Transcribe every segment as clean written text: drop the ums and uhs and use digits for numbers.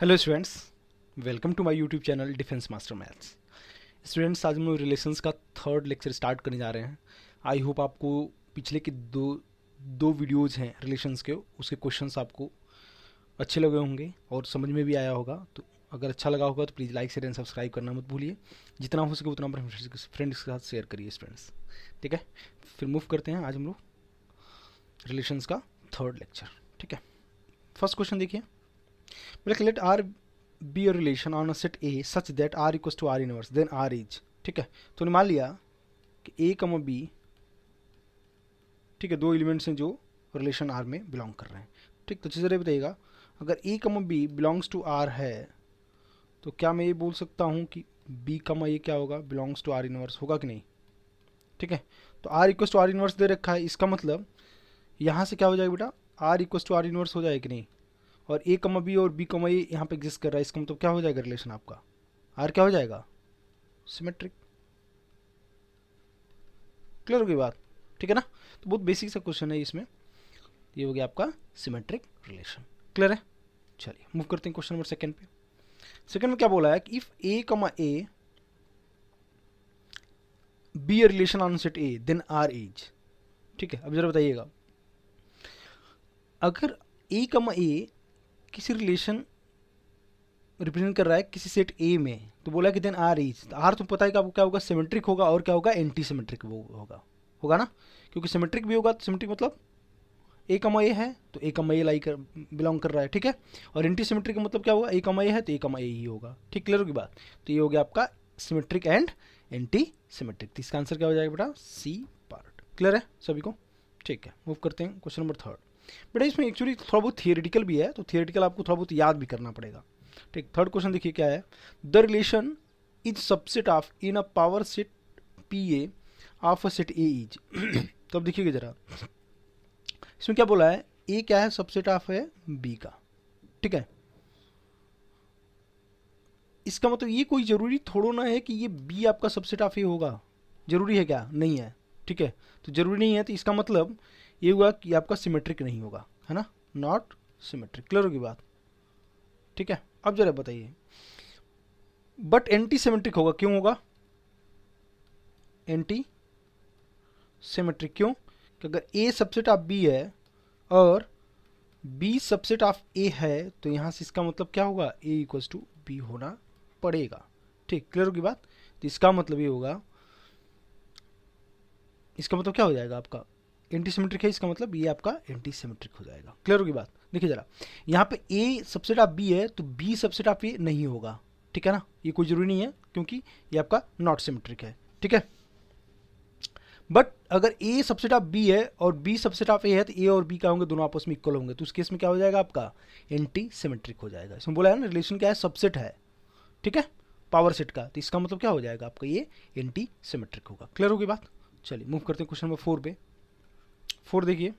Hello students, welcome to my YouTube channel defence master maths. Students, आज हम लोग relations का थर्ड लेक्चर स्टार्ट करने जा रहे हैं। आई होप आपको पिछले के दो वीडियोज़ हैं रिलेशंस के, उसके क्वेश्चंस आपको अच्छे लगे होंगे और समझ में भी आया होगा। तो अगर अच्छा लगा होगा तो please like share and subscribe करना मत भूलिए। जितना हो सके उतना अपने फ्रेंड्स के साथ शेयर करिए स्टूडेंट्स, ठीक है। फिर मूव करते हैं आज हम लोग रिलेशंस का थर्ड लेक्चर, ठीक है। फर्स्ट क्वेश्चन देखिए, बोले let R be a relation on a set A such that R equal to R inverse then R is, ठीक है। तो मान लिया कि ए कमा बी, ठीक है, दो एलिमेंट्स हैं जो रिलेशन आर में बिलोंग कर रहे हैं, ठीक। तो जैसे बताइएगा, अगर ए कमा बी बिलोंग्स टू आर है तो क्या मैं ये बोल सकता हूँ कि बी कमा ए क्या होगा, बिलोंग्स टू आर इनवर्स होगा कि नहीं, ठीक है। तो R equal to R inverse दे रखा है, इसका मतलब यहाँ से क्या हो जाएगा बेटा, R equal to R inverse हो जाएगा कि नहीं। और ए कमा बी और बी कमा ए यहाँ पे एग्जिस्ट कर रहा है, इसका मतलब क्या हो जाएगा रिलेशन आपका, आर क्या हो जाएगा, सिमेट्रिक। क्लियर होगी बात, ठीक है ना। तो बहुत बेसिक सा क्वेश्चन है इसमें, ये हो गया आपका सिमेट्रिक रिलेशन। क्लियर है। चलिए मूव करते हैं क्वेश्चन नंबर सेकंड पे। सेकंड में क्या बोला है कि if A comma A B a relation on set A then R is, ठीक है। अब जरा बताइएगा, अगर ए कमा ए किसी रिलेशन रिप्रेजेंट कर रहा है किसी सेट ए में, तो बोला कि देन आर इज, आर तो पता है कि आपको क्या होगा, सिमेट्रिक होगा और क्या होगा, एंटी सिमेट्रिक होगा, होगा ना। क्योंकि सिमेट्रिक भी होगा तो सिमेट्रिक मतलब ए कमा ए है तो ए कमा ए लाई कर बिलोंग कर रहा है, ठीक है। और एंटी सिमेट्रिक का मतलब क्या होगा, ए कमा ए है तो ए कमा ए ही होगा, ठीक। क्लियर होगी बात। तो ये हो गया आपका सिमेट्रिक एंड एंटी सिमेट्रिक। तो इसका आंसर क्या हो जाएगा बेटा, सी पार्ट। क्लियर है सभी को, ठीक है। मूव करते हैं क्वेश्चन नंबर थर्ड। बेटा इसमें एक्चुअली थोड़ा बहुत थियोरेटिकल भी है, तो थियोरेटिकल आपको थोड़ा बहुत याद भी करना पड़ेगा, ठीक। थर्ड क्वेश्चन देखिए क्या है, the relation is subset of in a power set P A of a set A is. तो अब देखिएगा जरा, इसमें क्या बोला है, ए क्या है, सबसेट ऑफ है बी का, ठीक है। इसका मतलब ये कोई जरूरी थोड़ा ना है कि ये बी आपका सबसेट ऑफ ए होगा, जरूरी है क्या, नहीं है, ठीक है। तो जरूरी नहीं है, तो इसका मतलब ये हुआ कि आपका सिमेट्रिक नहीं होगा, है ना, नॉट सिमेट्रिक। क्लियर होगी बात, ठीक है। अब जरा बताइए, बट एंटी सिमेट्रिक होगा, क्यों होगा एंटी सिमेट्रिक, क्यों कि अगर ए सबसेट ऑफ बी है और बी सबसेट ऑफ ए है तो यहाँ से इसका मतलब क्या होगा, ए इक्वल्स टू बी होना पड़ेगा, ठीक। क्लियर होगी बात। तो इसका मतलब ये होगा, इसका मतलब क्या हो जाएगा आपका, एंटी सिमेट्रिक है, इसका मतलब ये आपका एंटी सिमेट्रिक हो जाएगा। क्लियर होगी बात। देखिए जरा, यहाँ पे ए सबसेट ऑफ बी है तो बी सबसेट ऑफ ए नहीं होगा, ठीक है ना, ये कोई जरूरी नहीं है क्योंकि ये आपका नॉट सिमेट्रिक है, ठीक है। बट अगर ए सबसेट ऑफ बी है और बी सबसेट ऑफ ए है तो ए और बी क्या होंगे, दोनों आपस में इक्वल होंगे, तो उस केस में क्या हो जाएगा आपका, एंटी सिमेट्रिक हो जाएगा। इसमें बोला है ना रिलेशन क्या है, सबसेट है, ठीक है, पावर सेट का, तो इसका मतलब क्या हो जाएगा आपका, ये एंटी सिमेट्रिक होगा। क्लियर होगी बात। चलिए मूव करते हैं क्वेश्चन नंबर फोर पे। फोर देखिए,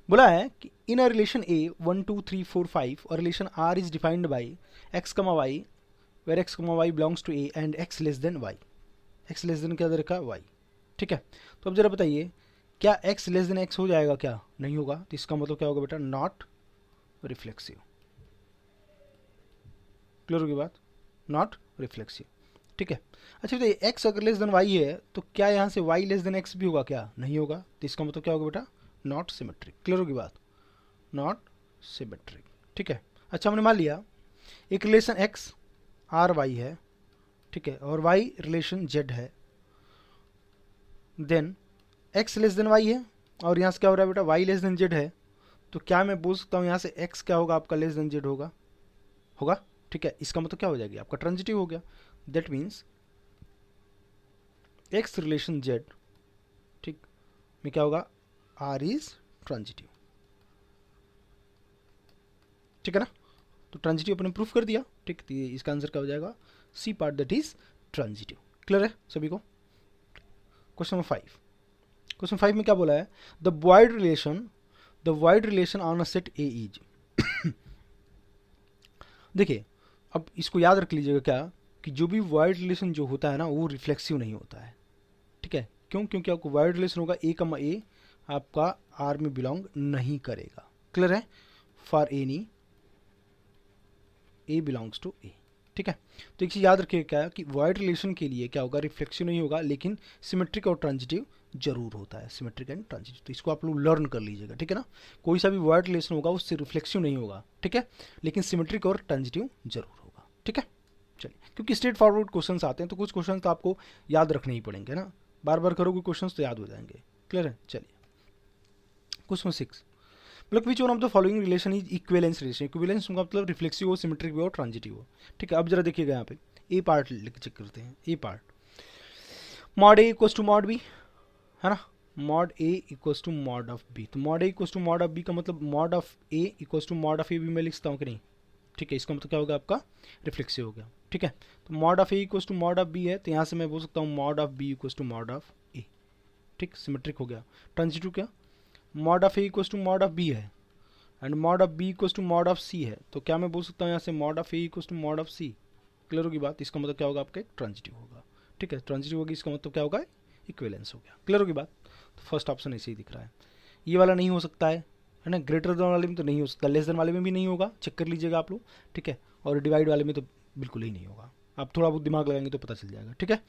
बोला है कि इन अ रिलेशन ए 1 2 3 4 5 और relation R is defined by x comma y where x comma y belongs to A and x less than y, x less than क्या दे रखा है, वाई, ठीक है। तो अब जरा बताइए, क्या x लेस देन एक्स हो जाएगा, क्या नहीं होगा, तो इसका मतलब क्या होगा बेटा, नॉट रिफ्लेक्सिव। क्लियर होगी बात, नॉट रिफ्लेक्सिव, ठीक है। अच्छा बताइए, x अगर लेस देन y है तो क्या यहाँ से y लेस देन x भी होगा, क्या नहीं होगा, तो इसका मतलब क्या होगा बेटा, नॉट सिमेट्रिक। क्लियर होगी बात, नॉट सिमेट्रिक, ठीक है। अच्छा हमने मान लिया एक रिलेशन x आर वाई है, ठीक है, और y रिलेशन z है, then x less than y है और यहाँ से क्या हो रहा है बेटा, y लेस देन z है, तो क्या मैं बोल सकता हूँ यहाँ से x क्या होगा आपका, लेस देन z होगा, होगा, ठीक है। इसका मतलब क्या हो जाएगी आपका, ट्रांजिटिव हो गया। That means x relation z, ठीक, में क्या होगा, r इज ट्रांजिटिव, ठीक है ना। तो ट्रांजिटिव अपने प्रूफ कर दिया, ठीक। तो इसका आंसर क्या हो जाएगा, C part, that is transitive. Clear है सभी को। Question number five, question five में क्या बोला है, the void relation on a set A is. देखिए अब इसको याद रख लीजिएगा क्या, कि जो भी वाइड रिलेशन जो होता है ना वो रिफ्लेक्सिव नहीं होता है, ठीक है। क्यों, क्योंकि आपको वाइड रिलेशन होगा ए कमा ए आपका आर में बिलोंग नहीं करेगा। क्लियर है, for any a belongs to A. ठीक है, तो एक चीज़ याद रखिएगा क्या कि वॉइड रिलेशन के लिए क्या होगा, रिफ्लेक्सिव नहीं होगा, लेकिन सिमेट्रिक और ट्रांजिटिव जरूर होता है, सिमेट्रिक एंड ट्रांजिटिव। तो इसको आप लोग लर्न कर लीजिएगा। ठीक है ना, कोई सा भी वॉइड रिलेशन होगा उससे रिफ्लेक्सिव नहीं होगा। ठीक है, लेकिन सिमेट्रिक और ट्रांजिटिव जरूर होगा। ठीक है, चलिए, क्योंकि स्ट्रेट फॉरवर्ड क्वेश्चंस आते हैं तो कुछ क्वेश्चन तो आपको याद रखने ही पड़ेंगे ना, बार बार करोगे क्वेश्चंस तो याद हो जाएंगे। क्लियर है? चलिए, क्वेश्चन 6, मतलब which one of the following relation is equivalence relation. Equivalence का मतलब रिफ्लेक्सिव हो, सिमेट्रिक भी हो, ट्रांजिटिव हो। ठीक है, अब जरा देखिएगा यहाँ पे ए पार्ट लेके चेक करते हैं। A part, mod A equals to mod B, है ना, mod A equals to mod of B. तो mod A equals to mod of B का मतलब mod of A equals to mod of A भी मैं लिखता हूँ कि नहीं। ठीक है, इसका मतलब क्या होगा आपका, रिफ्लेक्सिव हो गया। ठीक है, तो mod of A equals to mod of B है, तो यहाँ से मैं बोल सकता हूँ mod of B equals to mod of A. ठीक, सिमेट्रिक हो गया। ट्रांजिटिव क्या, mod of A equals to mod of B है and mod of B equals to mod of C है, तो क्या मैं बोल सकता हूँ यहाँ से mod of A equals to mod of C. Clear होगी बात, इसका मतलब क्या होगा आपका, ट्रांजिटिव होगा। ठीक है, ट्रांजिटिव होगी, इसका मतलब क्या होगा, इक्विवेलेंस हो गया। क्लियर होगी बात, तो फर्स्ट ऑप्शन ऐसे ही दिख रहा है। ये वाला नहीं हो सकता है ना, ग्रेटर देन वाले में तो नहीं हो सकता, लेस देन वाले में भी नहीं होगा, चेक कर लीजिएगा आप लोग। ठीक है, और डिवाइड वाले में तो बिल्कुल ही नहीं होगा, आप थोड़ा बहुत दिमाग लगाएंगे तो पता चल जाएगा। ठीक है,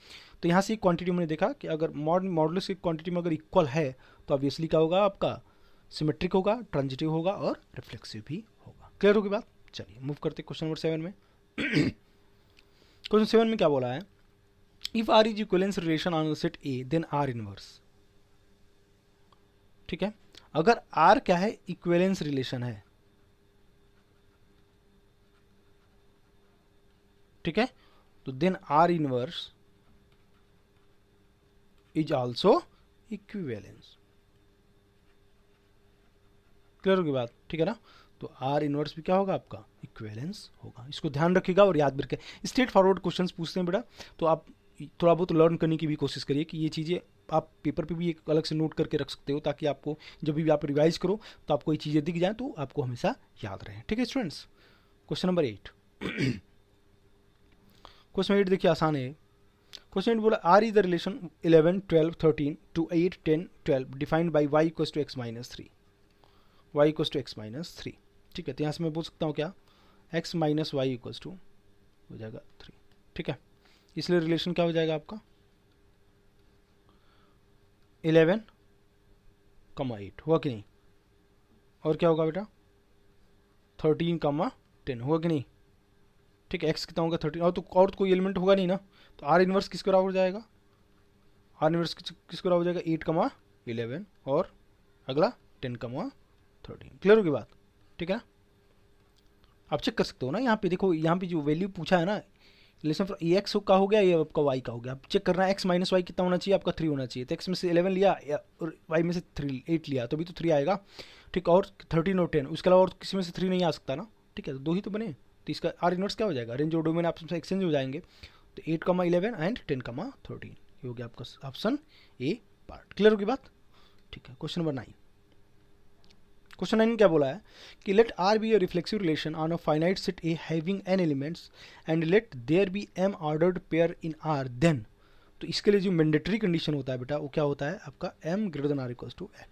तो यहाँ से एक क्वांटिटी मैंने देखा कि अगर मॉडुलस की क्वांटिटी में अगर इक्वल है तो ऑब्वियसली क्या होगा आपका, सिमेट्रिक होगा, ट्रांजिटिव होगा और रिफ्लेक्सिव भी होगा। क्लियर होगी बात। चलिए मूव करते क्वेश्चन नंबर 7 में। क्वेश्चन 7 में क्या बोला है, if R is equivalence relation on set A then R inverse. ठीक है, अगर आर क्या है, इक्विवेलेंस रिलेशन है। ठीक है, तो then R inverse is also equivalence. Clear होगी बात। ठीक है ना, तो आर इनवर्स भी क्या होगा आपका, इक्विवेलेंस होगा। इसको ध्यान रखिएगा और याद भी रखिएगा। स्ट्रेट फॉरवर्ड क्वेश्चंस पूछते हैं बेटा, तो आप थोड़ा बहुत लर्न करने की भी कोशिश करिए कि ये चीज़ें आप पेपर पे भी एक अलग से नोट करके रख सकते हो, ताकि आपको जब भी आप रिवाइज करो तो आपको ये चीज़ें दिख जाए तो आपको हमेशा याद रहे। ठीक है स्टूडेंट्स, क्वेश्चन नंबर 8। क्वेश्चन 8 देखिए, आसान है। क्वेश्चन 8 बोला, R is the relation 11, 12, 13 to 8, 10, 12 defined by y equals to x minus 3, y equals to x minus 3। ठीक है, तो यहाँ से मैं बोल सकता हूँ क्या, x minus y equals to हो जाएगा 3। ठीक है, इसलिए रिलेशन क्या हो जाएगा आपका, 11, 8 हुआ कि नहीं, और क्या होगा बेटा 13, 10 हुआ कि नहीं। ठीक है, एक्स कितना होगा 13, और तो कोई एलिमेंट होगा नहीं ना, तो आर इनवर्स किसके बराबर हो जाएगा, आर इनवर्स किसके बराबर हो जाएगा, 8, 11 और अगला 10, 13। क्लियर होगी बात। ठीक है ना, आप चेक कर सकते हो ना, यहाँ पे देखो, यहाँ पे जो वैल्यू पूछा है ना, रिलेशन फॉर ए एक्स का हो गया, ये आपका वाई का हो गया। आप चेक करना है एक्स माइनस वाई कितना होना चाहिए आपका, 3 होना चाहिए। तो एक्स में से 11 लिया और वाई में से 8 लिया, तो भी तो 3 आएगा। ठीक, और 13 और 10, उसके अलावा और किसी में से 3 नहीं आ सकता ना। ठीक है, तो 2 ही तो बने, तो इसका आर इनवर्स क्या हो जाएगा, रेंज और डोमेन आपस में एक्सचेंज हो जाएंगे। तो 8, 11 एंड 10, 13 ये हो गया आपका ऑप्शन ए पार्ट। क्लियर होगी बात। ठीक है, क्वेश्चन नंबर 9। क्वेश्चन 9 क्या बोला है कि let R be a reflexive relation on a finite set A having n elements and let there be m ordered pair in R, then. तो इसके लिए जो मैंडेटरी कंडीशन होता है बेटा, वो क्या होता है आपका, m greater than or equals to n.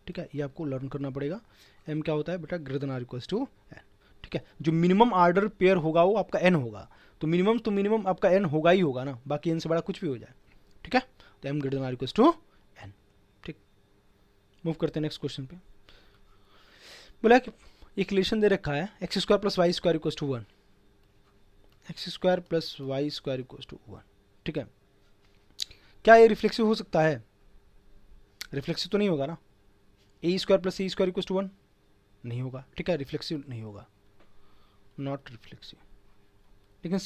ठीक है, ये आपको लर्न करना पड़ेगा। एम क्या होता है बेटा, greater than or equals to n. ठीक है, जो मिनिमम ऑर्डर पेयर होगा वो आपका एन होगा, तो मिनिमम आपका एन होगा ही होगा ना, बाकी एन से बड़ा कुछ भी हो जाए। ठीक है, तो m greater than or equals to n. ठीक, मूव करते हैं नेक्स्ट क्वेश्चन पे। बोला कि एक रिलेशन दे रखा है, x square plus y square equals to 1, x square plus y square equals to 1। ठीक है, क्या ये रिफ्लेक्सिव हो सकता है, रिफ्लेक्सिव तो नहीं होगा ना, A square plus C square equals to 1 नहीं होगा। ठीक है, रिफ्लेक्सिव नहीं होगा, नॉट रिफ्लेक्सिव, लेकिन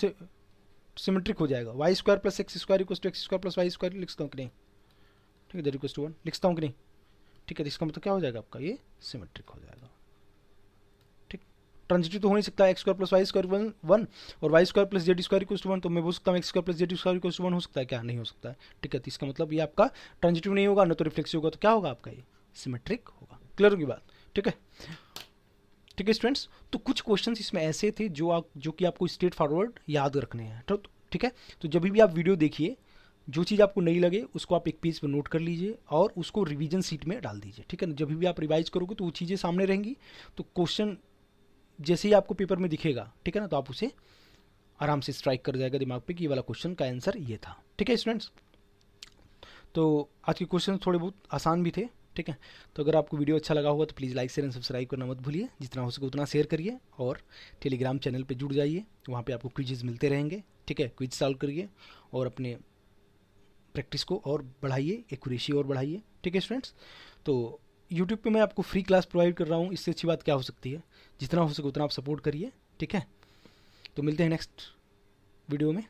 सिमेट्रिक हो जाएगा। Y square plus x square equals to x square plus y square लिखता हूँ कि नहीं, ठीक है, दैट इक्वल्स टू 1 लिखता हूँ कि नहीं। ठीक है, तो इसका मतलब क्या हो जाएगा आपका, ये सिमेट्रिक हो जाएगा। ट्रांजिटिव तो हो नहीं सकता, x square plus y square 1 और y square plus z square equals to 1, तो मैं बोल सकता हूँ x square plus z square equals to 1 हो सकता है क्या, नहीं हो सकता है। ठीक है, तो इसका मतलब ये आपका ट्रांजिटिव नहीं होगा, न तो रिफ्लेक्सिव होगा, तो क्या होगा आपका, ये सिमेट्रिक होगा। क्लियर होगी बात। ठीक है, ठीक है स्टूडेंट्स, तो कुछ क्वेश्चंस इसमें ऐसे थे जो कि आपको स्ट्रेट फॉरवर्ड याद रखने हैं। तो ठीक है, तो जब भी आप वीडियो देखिए, जो चीज़ आपको नहीं लगे उसको आप एक पेज पर नोट कर लीजिए और उसको रिवीजन सीट में डाल दीजिए। ठीक है ना, जब भी आप रिवाइज करोगे तो वो चीज़ें सामने रहेंगी, तो क्वेश्चन जैसे ही आपको पेपर में दिखेगा, ठीक है ना, तो आप उसे आराम से स्ट्राइक कर जाएगा दिमाग पे कि ये वाला क्वेश्चन का आंसर ये था। ठीक है स्टूडेंट्स, तो आज के क्वेश्चन थोड़े बहुत आसान भी थे। ठीक है, तो अगर आपको वीडियो अच्छा लगा होगा तो please like share and subscribe करना मत भूलिए, जितना हो सके उतना शेयर करिए, और टेलीग्राम चैनल पे जुड़ जाइए, वहाँ पे आपको क्विजेज़ मिलते रहेंगे। ठीक है, क्विज सॉल्व करिए और अपने प्रैक्टिस को और बढ़ाइए, एक्यूरेसी और बढ़ाइए। ठीक है स्टूडेंट्स, तो यूट्यूब पे मैं आपको फ्री क्लास प्रोवाइड कर रहा हूँ, इससे अच्छी बात क्या हो सकती है। जितना हो सके उतना आप सपोर्ट करिए। ठीक है, तो मिलते हैं नेक्स्ट वीडियो में।